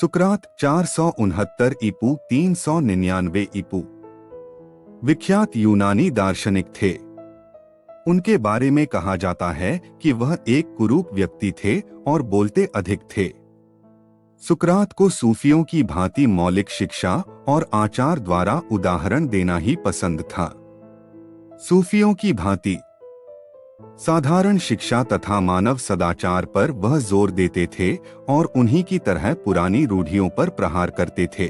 सुकरात 469 ईपू 399 ईपू विख्यात यूनानी दार्शनिक थे। उनके बारे में कहा जाता है कि वह एक कुरूप व्यक्ति थे और बोलते अधिक थे। सुकरात को सूफियों की भांति मौलिक शिक्षा और आचार द्वारा उदाहरण देना ही पसंद था। सूफियों की भांति साधारण शिक्षा तथा मानव सदाचार पर वह जोर देते थे और उन्हीं की तरह पुरानी रूढ़ियों पर प्रहार करते थे।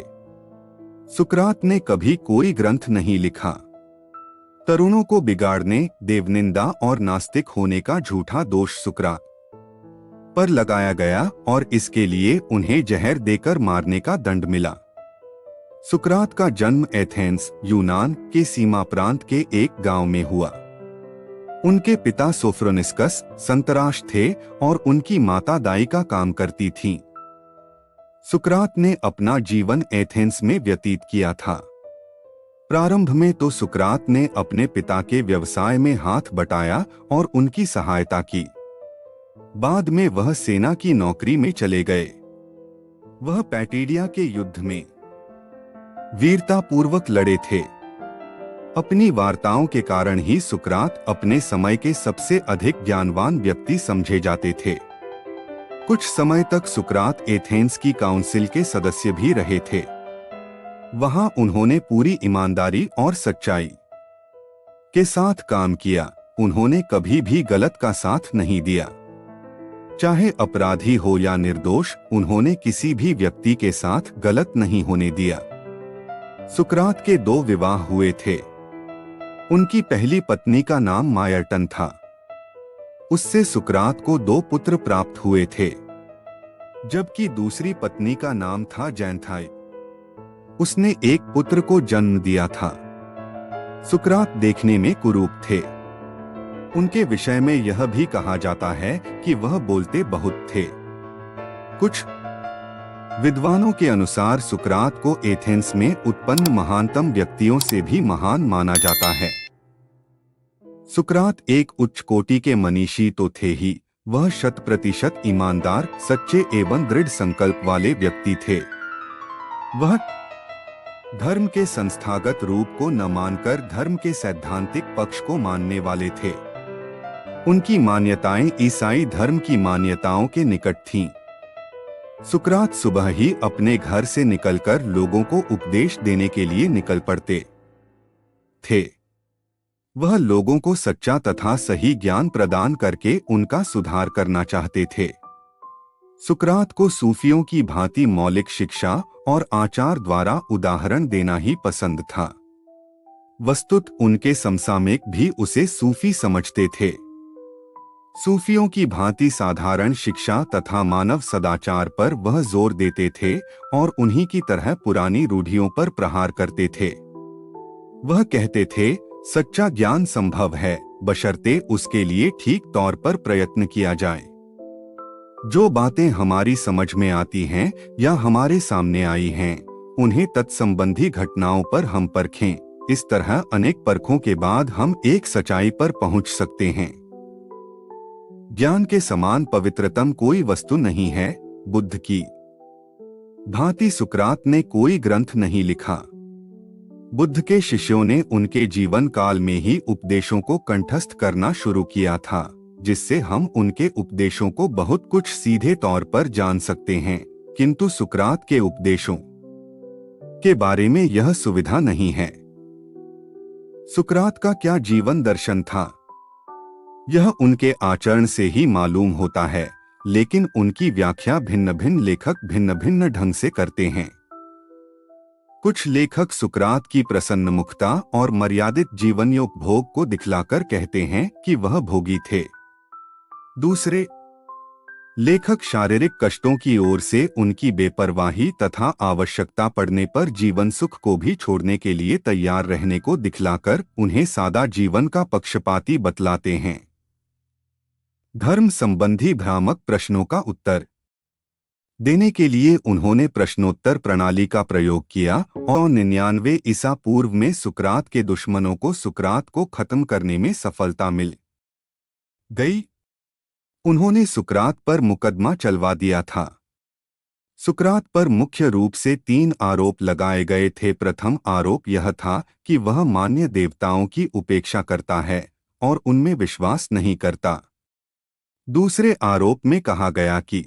सुकरात ने कभी कोई ग्रंथ नहीं लिखा। तरुणों को बिगाड़ने, देवनिंदा और नास्तिक होने का झूठा दोष सुकरात पर लगाया गया और इसके लिए उन्हें जहर देकर मारने का दंड मिला। सुकरात का जन्म एथेंस, यूनान के सीमा प्रांत के एक गांव में हुआ। उनके पिता सोफ्रोनिस्कस संतराश थे और उनकी माता दाई का काम करती थीं। सुकरात ने अपना जीवन एथेंस में व्यतीत किया था। प्रारंभ में तो सुकरात ने अपने पिता के व्यवसाय में हाथ बटाया और उनकी सहायता की। बाद में वह सेना की नौकरी में चले गए। वह पैटिडिया के युद्ध में वीरतापूर्वक लड़े थे। अपनी वार्ताओं के कारण ही सुकरात अपने समय के सबसे अधिक ज्ञानवान व्यक्ति समझे जाते थे। कुछ समय तक सुकरात एथेंस की काउंसिल के सदस्य भी रहे थे। वहां उन्होंने पूरी ईमानदारी और सच्चाई के साथ काम किया। उन्होंने कभी भी गलत का साथ नहीं दिया। चाहे अपराधी हो या निर्दोष, उन्होंने किसी भी व्यक्ति के साथ गलत नहीं होने दिया। सुकरात के 2 विवाह हुए थे। उनकी पहली पत्नी का नाम मायर्टन था। उससे सुकरात को 2 पुत्र प्राप्त हुए थे, जबकि दूसरी पत्नी का नाम था जैंथाई। उसने एक पुत्र को जन्म दिया था। सुकरात देखने में कुरूप थे। उनके विषय में यह भी कहा जाता है कि वह बोलते बहुत थे। कुछ विद्वानों के अनुसार सुकरात को एथेंस में उत्पन्न महानतम व्यक्तियों से भी महान माना जाता है। सुकरात एक उच्च कोटि के मनीषी तो थे ही, वह 100% ईमानदार, सच्चे एवं दृढ़ संकल्प वाले व्यक्ति थे। वह धर्म के संस्थागत रूप को न मानकर धर्म के सैद्धांतिक पक्ष को मानने वाले थे। उनकी मान्यताएं ईसाई धर्म की मान्यताओं के निकट थीं। सुकरात सुबह ही अपने घर से निकलकर लोगों को उपदेश देने के लिए निकल पड़ते थे। वह लोगों को सच्चा तथा सही ज्ञान प्रदान करके उनका सुधार करना चाहते थे। सुकरात को सूफियों की भांति मौलिक शिक्षा और आचार द्वारा उदाहरण देना ही पसंद था। वस्तुत उनके समसामयिक भी उसे सूफी समझते थे। सूफियों की भांति साधारण शिक्षा तथा मानव सदाचार पर वह जोर देते थे और उन्हीं की तरह पुरानी रूढ़ियों पर प्रहार करते थे। वह कहते थे, सच्चा ज्ञान संभव है, बशर्ते उसके लिए ठीक तौर पर प्रयत्न किया जाए। जो बातें हमारी समझ में आती हैं या हमारे सामने आई हैं, उन्हें तत्संबंधी घटनाओं पर हम परखें। इस तरह अनेक परखों के बाद हम एक सच्चाई पर पहुंच सकते हैं। ज्ञान के समान पवित्रतम कोई वस्तु नहीं है। बुद्ध की भांति सुकरात ने कोई ग्रंथ नहीं लिखा। बुद्ध के शिष्यों ने उनके जीवन काल में ही उपदेशों को कंठस्थ करना शुरू किया था, जिससे हम उनके उपदेशों को बहुत कुछ सीधे तौर पर जान सकते हैं, किंतु सुकरात के उपदेशों के बारे में यह सुविधा नहीं है। सुकरात का क्या जीवन दर्शन था, यह उनके आचरण से ही मालूम होता है, लेकिन उनकी व्याख्या भिन्न भिन्न लेखक भिन्न भिन्न ढंग से करते हैं। कुछ लेखक सुकरात की प्रसन्नमुखता और मर्यादित जीवनोपभोग को दिखलाकर कहते हैं कि वह भोगी थे। दूसरे लेखक शारीरिक कष्टों की ओर से उनकी बेपरवाही तथा आवश्यकता पड़ने पर जीवन सुख को भी छोड़ने के लिए तैयार रहने को दिखलाकर उन्हें सादा जीवन का पक्षपाती बतलाते हैं। धर्म संबंधी भ्रामक प्रश्नों का उत्तर देने के लिए उन्होंने प्रश्नोत्तर प्रणाली का प्रयोग किया और 99 ईसा पूर्व में सुकरात के दुश्मनों को सुकरात को खत्म करने में सफलता मिल गई। उन्होंने सुकरात पर मुकदमा चलवा दिया था। सुकरात पर मुख्य रूप से 3 आरोप लगाए गए थे। प्रथम आरोप यह था कि वह मान्य देवताओं की उपेक्षा करता है और उनमें विश्वास नहीं करता। दूसरे आरोप में कहा गया कि